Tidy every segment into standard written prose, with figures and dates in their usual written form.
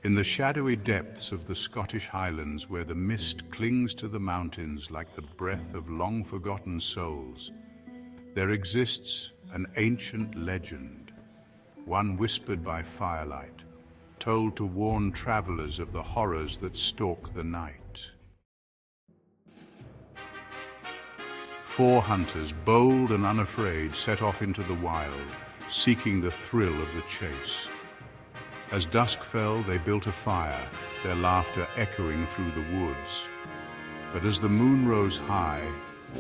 In the shadowy depths of the Scottish Highlands, where the mist clings to the mountains like the breath of long-forgotten souls, there exists an ancient legend, one whispered by firelight, told to warn travelers of the horrors that stalk the night. 4 hunters, bold and unafraid, set off into the wild, seeking the thrill of the chase. As dusk fell, they built a fire, their laughter echoing through the woods. But as the moon rose high,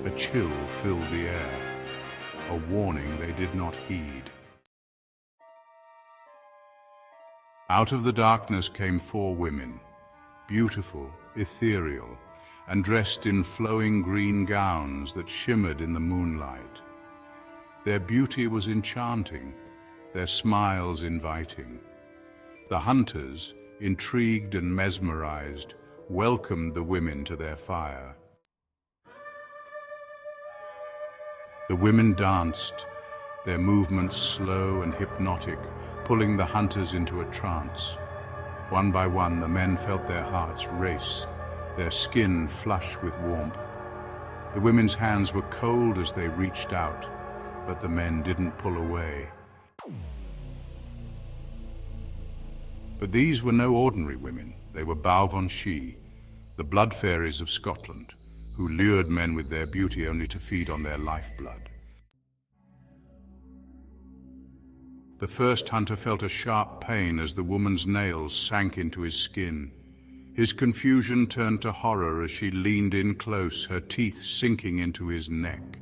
a chill filled the air, a warning they did not heed. Out of the darkness came 4 women, beautiful, ethereal, and dressed in flowing green gowns that shimmered in the moonlight. Their beauty was enchanting, their smiles inviting. The hunters, intrigued and mesmerized, welcomed the women to their fire. The women danced, their movements slow and hypnotic, pulling the hunters into a trance. One by one, the men felt their hearts race, their skin flush with warmth. The women's hands were cold as they reached out, but the men didn't pull away. But these were no ordinary women. They were Baobhan Sith, the blood fairies of Scotland, who lured men with their beauty only to feed on their lifeblood. The first hunter felt a sharp pain as the woman's nails sank into his skin. His confusion turned to horror as she leaned in close, her teeth sinking into his neck.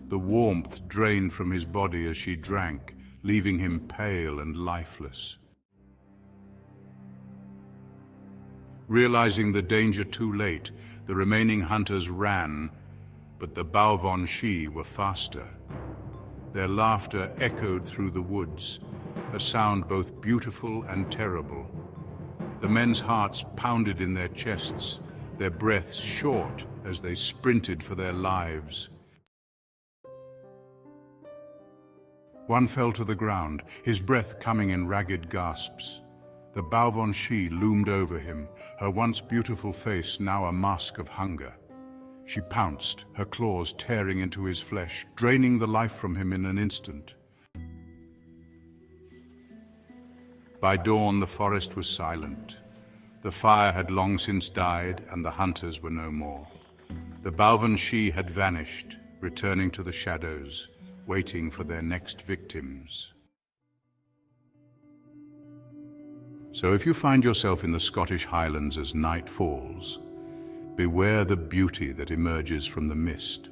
The warmth drained from his body as she drank, leaving him pale and lifeless. Realizing the danger too late, the remaining hunters ran, but the Baobhan Sith were faster. Their laughter echoed through the woods, a sound both beautiful and terrible. The men's hearts pounded in their chests, their breaths short as they sprinted for their lives. One fell to the ground, his breath coming in ragged gasps. The Baobhan Sith loomed over him, her once beautiful face now a mask of hunger. She pounced, her claws tearing into his flesh, draining the life from him in an instant. By dawn, the forest was silent. The fire had long since died, and the hunters were no more. The Baobhan Sith had vanished, returning to the shadows, waiting for their next victims. So if you find yourself in the Scottish Highlands as night falls, beware the beauty that emerges from the mist.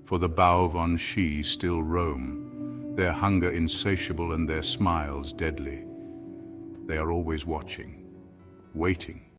For the Baobhan Sith still roam, their hunger insatiable and their smiles deadly. They are always watching, waiting.